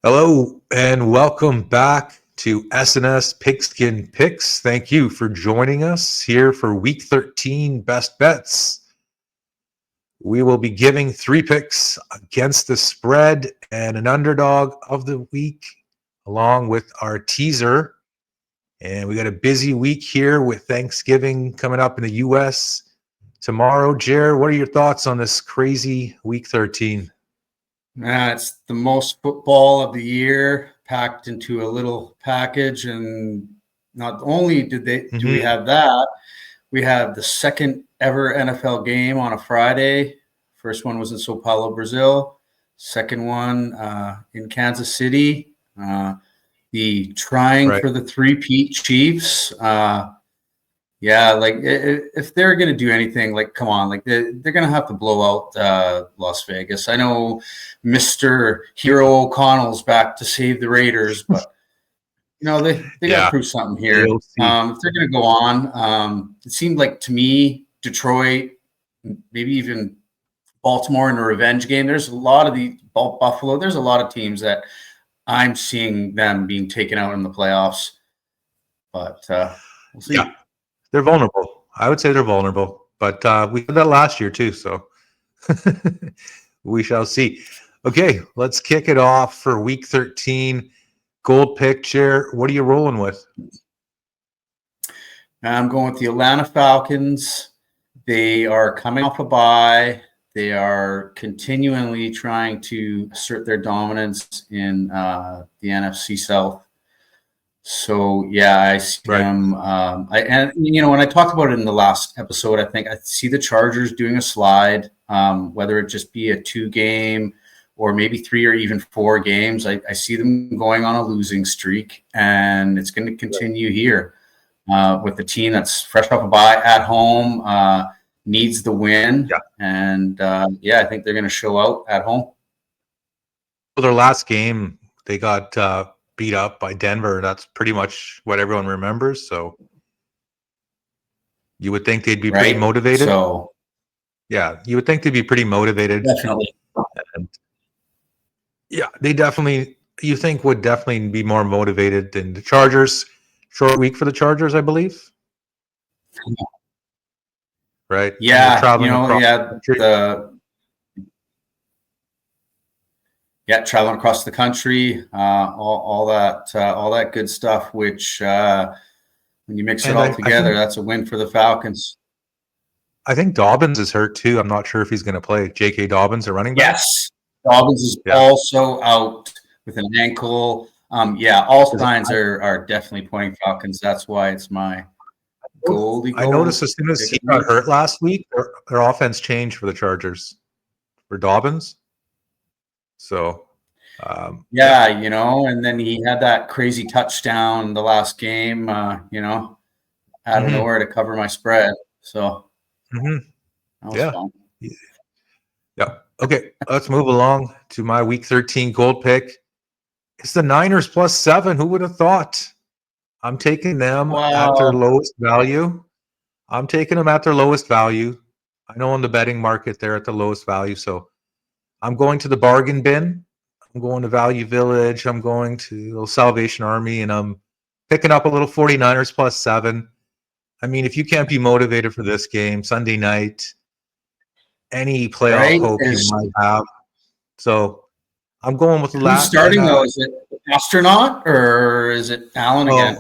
Hello and welcome back to S&S Pigskin Picks. Thank you for joining us here for Week 13 Best Bets. We will be giving 3 picks against the spread and an underdog of the week, along with our teaser. And we got a busy week here with Thanksgiving coming up in the U.S. tomorrow. Jer, what are your thoughts on this crazy Week 13? It's the most football of the year packed into a little package. And not only do we have that, we have the second ever NFL game on a Friday. First one was in Sao Paulo, Brazil. Second one in Kansas City. The trying for the three-peat Chiefs. If they're going to do anything, come on, they're going to have to blow out Las Vegas. I know Mr. Hero O'Connell's back to save the Raiders, but, they got to prove something here. If they're going to go on, it seemed like to me, Detroit, maybe even Baltimore in a revenge game. There's a lot of Buffalo. There's a lot of teams that I'm seeing them being taken out in the playoffs, but we'll see. Yeah. They're vulnerable. I would say they're vulnerable, but we did that last year too, so we shall see. Okay, let's kick it off for Week 13. Gold pick, Chair. What are you rolling with? I'm going with the Atlanta Falcons. They are coming off a bye. They are continually trying to assert their dominance in the NFC South. So, I see them. When I talked about it in the last episode, I think I see the Chargers doing a slide, whether it just be a 2-game or maybe 3 or even 4 games. I see them going on a losing streak, and it's going to continue here with the team that's fresh off a bye at home, needs the win. Yeah. And, I think they're going to show out at home. Well, their last game, they got beat up by Denver. That's pretty much what everyone remembers. So you would think they'd be pretty motivated. So you would think they'd be pretty motivated. Definitely. And they definitely, you think would definitely be more motivated than the Chargers. Short week for the Chargers, I believe. Right? Yeah. Traveling across the country, all that good stuff, which when you mix it all together, that's a win for the Falcons. I think Dobbins is hurt too. I'm not sure if he's going to play. J.K. Dobbins, a running back? Yes. Dobbins is also out with an ankle. All signs are definitely pointing Falcons. That's why it's my goldie gold. I noticed as soon as he got hurt last week, their offense changed for the Chargers, for Dobbins. So, and then he had that crazy touchdown the last game, out of nowhere to cover my spread. So, that was fun. Yeah. Okay, let's move along to my Week 13 gold pick. It's the Niners +7. Who would have thought? I'm taking them at their lowest value. I know in the betting market, they're at the lowest value. So I'm going to the bargain bin. I'm going to Value Village. I'm going to Salvation Army, and I'm picking up a little 49ers +7. I mean, if you can't be motivated for this game, Sunday night, any playoff hope you might have. So I'm going with Who's starting though? Is it Astronaut or is it Allen again?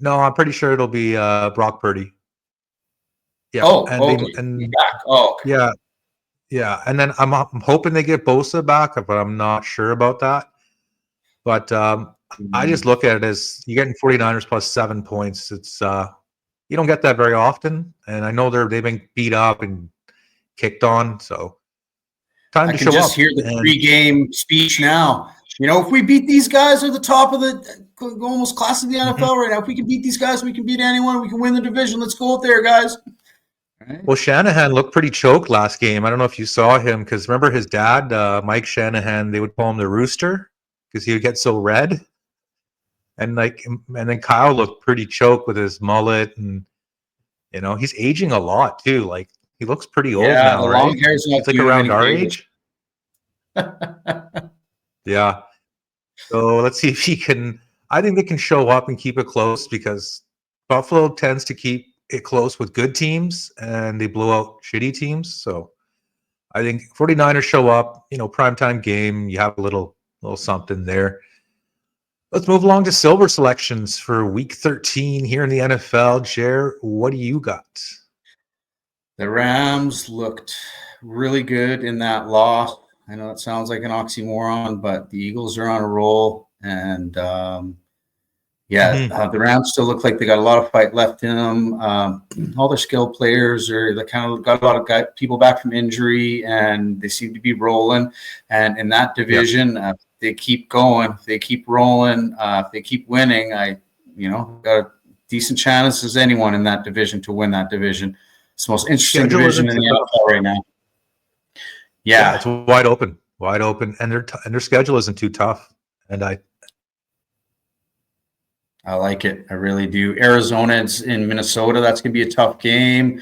No, I'm pretty sure it'll be Brock Purdy. Yeah. Okay. Yeah. And then I'm hoping they get Bosa back, but I'm not sure about that. But I just look at it as you're getting 49ers +7 points. It's you don't get that very often, and I know they've been beat up and kicked on. So time to show up. I can just hear the pre-game speech now. If we beat these guys, they're the top of the almost class of the NFL right now. If we can beat these guys, we can beat anyone. We can win the division. Let's go out there, guys. Right. Well, Shanahan looked pretty choked last game. I don't know if you saw him, because remember his dad, Mike Shanahan, they would call him the Rooster because he would get so red. And then Kyle looked pretty choked with his mullet, and he's aging a lot too. Like, he looks pretty old now, the right? Long hair's not it's like around our age. Yeah. So let's see if he can. I think they can show up and keep it close because Buffalo tends to keep it close with good teams and they blow out shitty teams. So I think 49ers show up, primetime game, you have a little something there. Let's move along to silver selections for week 13 here in the NFL. Jer, what do you got? The Rams looked really good in that loss. I know it sounds like an oxymoron, but the Eagles are on a roll. And the Rams still look like they got a lot of fight left in them. All their skilled players they kind of got a lot of people back from injury, and they seem to be rolling. And in that division, they keep going, they keep rolling, if they keep winning, got a decent chance as anyone in that division to win that division. It's the most interesting division in the NFL right now. Yeah, it's wide open, and their schedule isn't too tough. And I like it. I really do. Arizona's in Minnesota. That's going to be a tough game.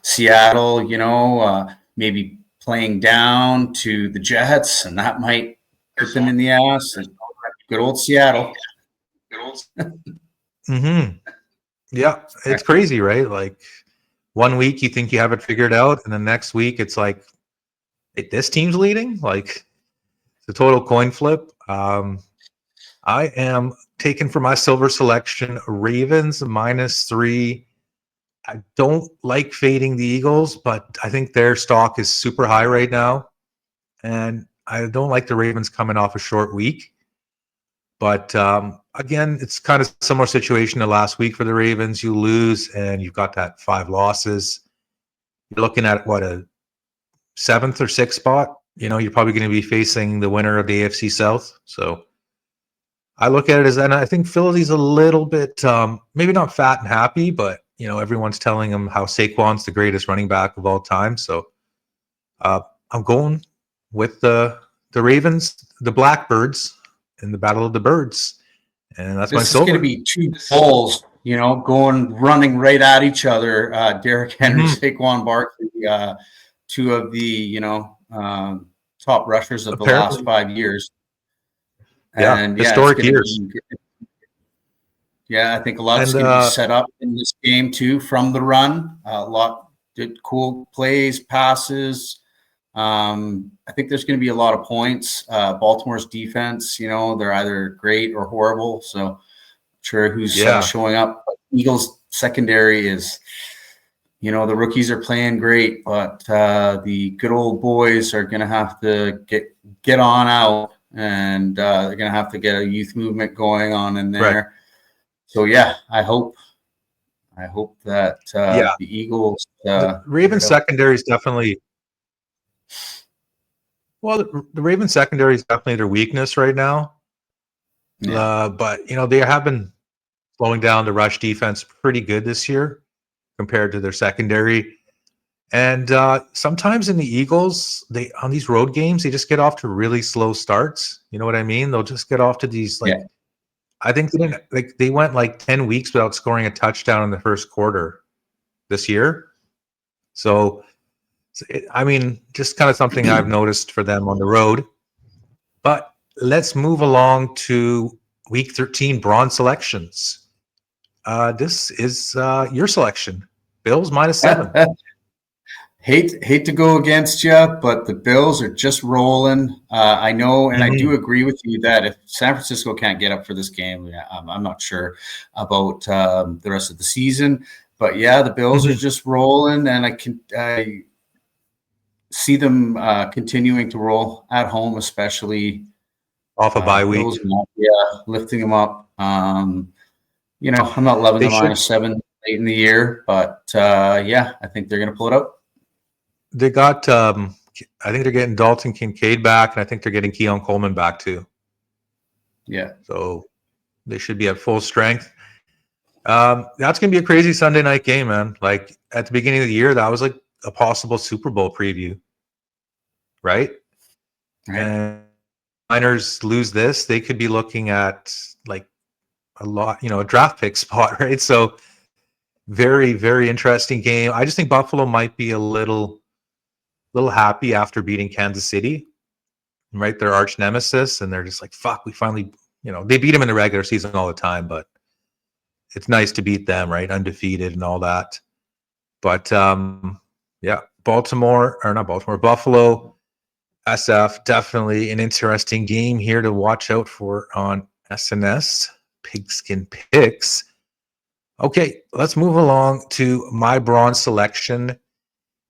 Seattle, maybe playing down to the Jets, and that might put them in the ass. Good old Seattle. Yeah, it's crazy, right? Like 1 week you think you have it figured out, and the next week it's like, this team's leading. Like it's a total coin flip. I am taking for my silver selection Ravens -3. I don't like fading the Eagles, but I think their stock is super high right now. And I don't like the Ravens coming off a short week. But again, it's kind of similar situation to last week for the Ravens. You lose and you've got that 5 losses. You're looking at a 7th or 6th spot. You're probably going to be facing the winner of the AFC South. So I look at it as, and I think Philly's a little bit, maybe not fat and happy, but everyone's telling them how Saquon's the greatest running back of all time. So I'm going with the Ravens, the Blackbirds, in the Battle of the Birds, and that's my silver. This is going to be 2 bulls, running right at each other. Derrick Henry, Saquon Barkley, 2 of the top rushers of the last 5 years. And historic years. I think a lot is going to be set up in this game too from the run. A lot did cool plays, passes. I think there's going to be a lot of points. Baltimore's defense, they're either great or horrible. So I'm sure who's showing up. But Eagles secondary is, the rookies are playing great, but the good old boys are going to have to get on out, and they're going to have to get a youth movement going on in there. Right. So I hope that the Eagles, the Ravens secondary is definitely. Well, the Ravens secondary is definitely their weakness right now. Yeah. But they have been slowing down the rush defense pretty good this year compared to their secondary. And sometimes in the Eagles, on these road games, they just get off to really slow starts. You know what I mean? They'll just get off to these I think they went like 10 weeks without scoring a touchdown in the first quarter this year. So just kind of something I've noticed for them on the road. But let's move along to week 13 bronze selections. This is your selection. Bills -7. Hate to go against you, but the Bills are just rolling. I know, and I do agree with you that if San Francisco can't get up for this game, I'm not sure about the rest of the season. But the Bills are just rolling, and I see them continuing to roll at home, especially off a bye week. Lifting them up. I'm not loving the -7 late in the year, but I think they're going to pull it out. They got, I think they're getting Dalton Kincaid back, and I think they're getting Keon Coleman back too. Yeah. So they should be at full strength. That's going to be a crazy Sunday night game, man. Like at the beginning of the year, that was like a possible Super Bowl preview, right? And Niners lose this, they could be looking at like a lot, a draft pick spot, right? So very, very interesting game. I just think Buffalo might be a little happy after beating Kansas City. right? Their arch nemesis, and they're just like, fuck, we finally, they beat them in the regular season all the time, but it's nice to beat them, right? Undefeated and all that. But yeah, Buffalo, SF, definitely an interesting game here to watch out for on SNS Pigskin Picks. Okay, let's move along to my bronze selection.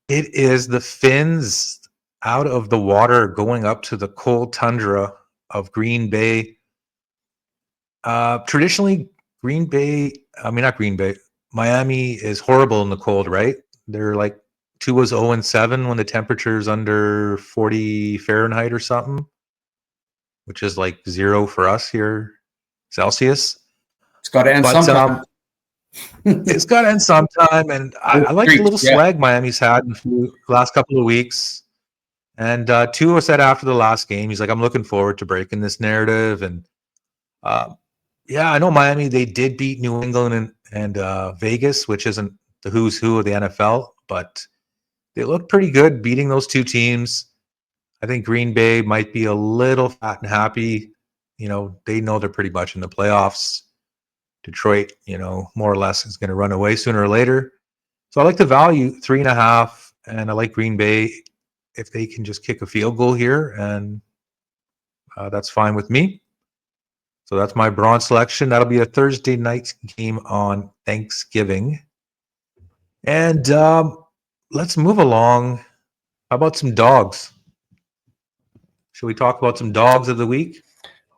It is the Finns out of the water going up to the cold tundra of Green Bay. Traditionally, not Green Bay, Miami is horrible in the cold, right? They're like 2-0-7 when the temperature's under 40 Fahrenheit or something, which is like 0 for us here, Celsius. It's got to end sometime. It's got to end sometime, and I like the little swag Miami's had in the last couple of weeks. And Tua said after the last game, he's like, I'm looking forward to breaking this narrative. And yeah, I know Miami, they did beat New England and Vegas, which isn't the who's who of the NFL, but they look pretty good beating those two teams. I think Green Bay might be a little fat and happy. They know they're pretty much in the playoffs. Detroit, more or less is going to run away sooner or later. So I like the value 3.5, and I like Green Bay if they can just kick a field goal here, and that's fine with me. So that's my bronze selection. That'll be a Thursday night game on Thanksgiving. And let's move along. How about some dogs? Should we talk about some dogs of the week?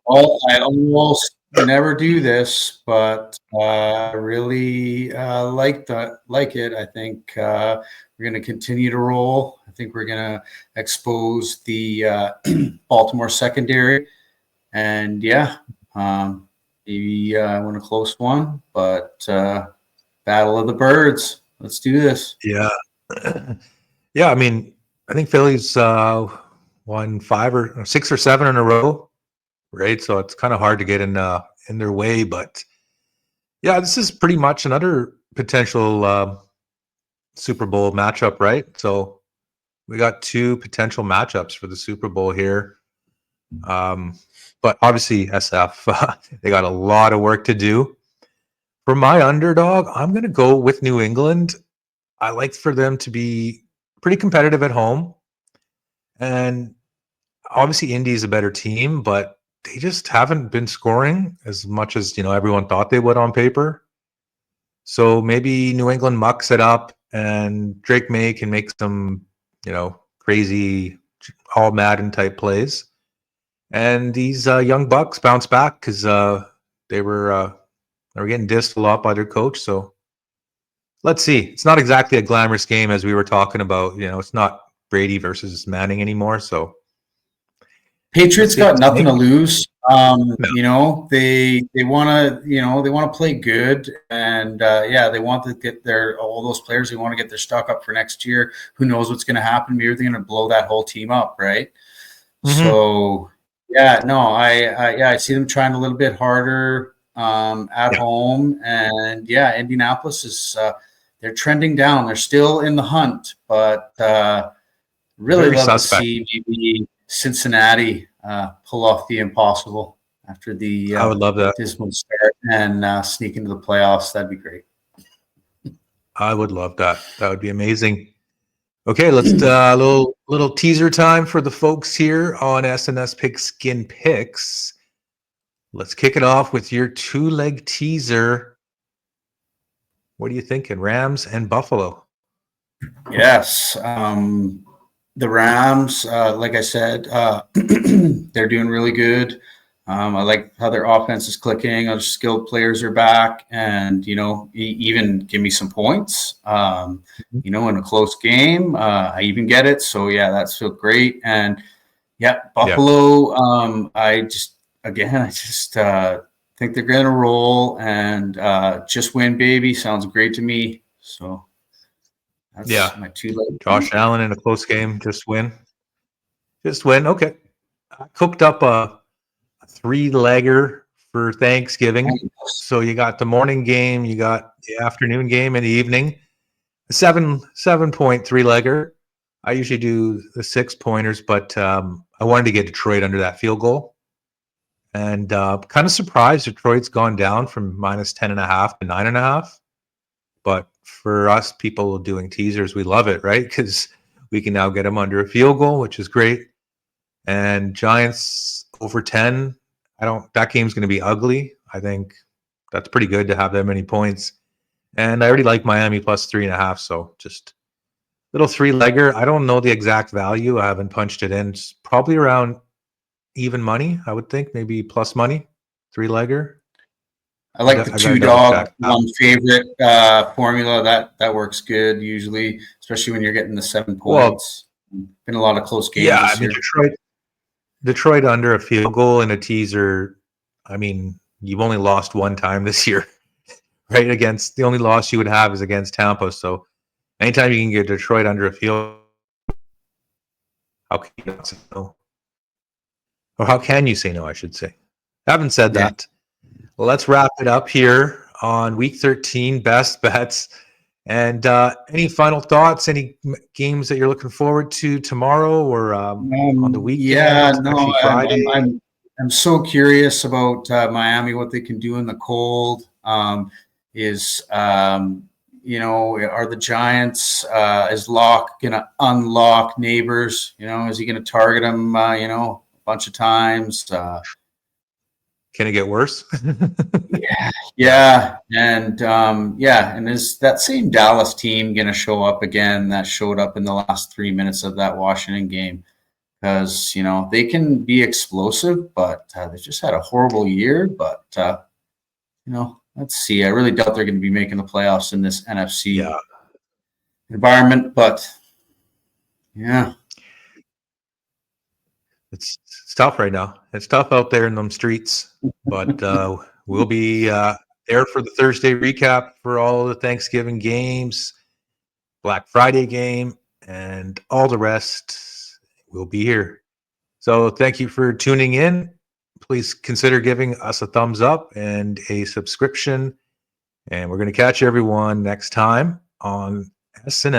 Well, I almost never do this, but I really like it. I think we're going to continue to roll. I think we're going to expose the Baltimore secondary, and maybe win a close one. But Battle of the Birds. Let's do this. Yeah, yeah. I mean, I think Philly's won 5 or 6 or 7 in a row. Right, so it's kind of hard to get in their way, but yeah, this is pretty much another potential Super Bowl matchup, right? So we got 2 potential matchups for the Super Bowl here, but obviously SF they got a lot of work to do. For my underdog, I'm going to go with New England. I like for them to be pretty competitive at home, and obviously Indy is a better team, but they just haven't been scoring as much as everyone thought they would on paper. So maybe New England mucks it up, and Drake May can make some crazy all Madden type plays, and these young Bucks bounce back because they were getting dissed a lot by their coach. So let's see. It's not exactly a glamorous game as we were talking about. It's not Brady versus Manning anymore. So Patriots got nothing to lose. They want to play good, and they want to get all those players. They want to get their stock up for next year. Who knows what's going to happen? Maybe they're going to blow that whole team up, right? Mm-hmm. So I see them trying a little bit harder at home, and Indianapolis is they're trending down. They're still in the hunt, but really love to see maybe Cincinnati pull off the impossible after the I would love that dismal start and sneak into the playoffs. That'd be great. I would love that. That would be amazing. Okay, let's little teaser time for the folks here on SNS Pigskin Picks. Let's kick it off with your 2-leg teaser. What are you thinking? Rams and Buffalo. Yes. The Rams, like I said, they're doing really good. I like how their offense is clicking. Other skilled players are back, and even give me some points. In a close game, I even get it. So that's so great. And Buffalo. I just think they're going to roll and just win, baby. Sounds great to me. So. That's my 2-leg. Josh Allen in a close game, just win. Just win. Okay. I cooked up a 3-legger for Thanksgiving. So you got the morning game, you got the afternoon game, and the evening. A 7.3-legger. I usually do the 6-pointers, but I wanted to get Detroit under that field goal. And kind of surprised Detroit's gone down from minus 10.5 to 9.5. But for us people doing teasers, we love it, right? Because we can now get them under a field goal, which is great. And Giants over 10. That game's going to be ugly. I think that's pretty good to have that many points. And I already like Miami plus 3.5. So just little 3-legger. I don't know the exact value. I haven't punched it in. It's probably around even money, I would think, maybe plus money, 3-legger. I like the I gotta 2-dog double-check. one favorite formula. That works good usually, especially when you're getting the 7 Well, points. Been a lot of close games yeah, this I mean year. Detroit under a field goal in a teaser. I mean, you've only lost one time this year, right? Against the only loss you would have is against Tampa. So anytime you can get Detroit under a field, how can you not say no? Or how can you say no? I should say. Having said Yeah. that, let's wrap it up here on week 13 best bets. And any final thoughts? Any games that you're looking forward to tomorrow or on the Yeah, weekend? no, Actually, Friday. I'm so curious about Miami, what they can do in the cold. Are the Giants, is Locke going to unlock Neighbors? Is he going to target them, a bunch of times? Can it get worse? Yeah. And is that same Dallas team going to show up again that showed up in the last 3 minutes of that Washington game? Because, they can be explosive, but they just had a horrible year. But, let's see. I really doubt they're going to be making the playoffs in this NFC environment. But, yeah. It's tough right now. It's tough out there in them streets. But we'll be there for the Thursday recap for all the Thanksgiving games, Black Friday game, and all the rest. We'll be here. So thank you for tuning in. Please consider giving us a thumbs up and a subscription. And we're going to catch everyone next time on SNS.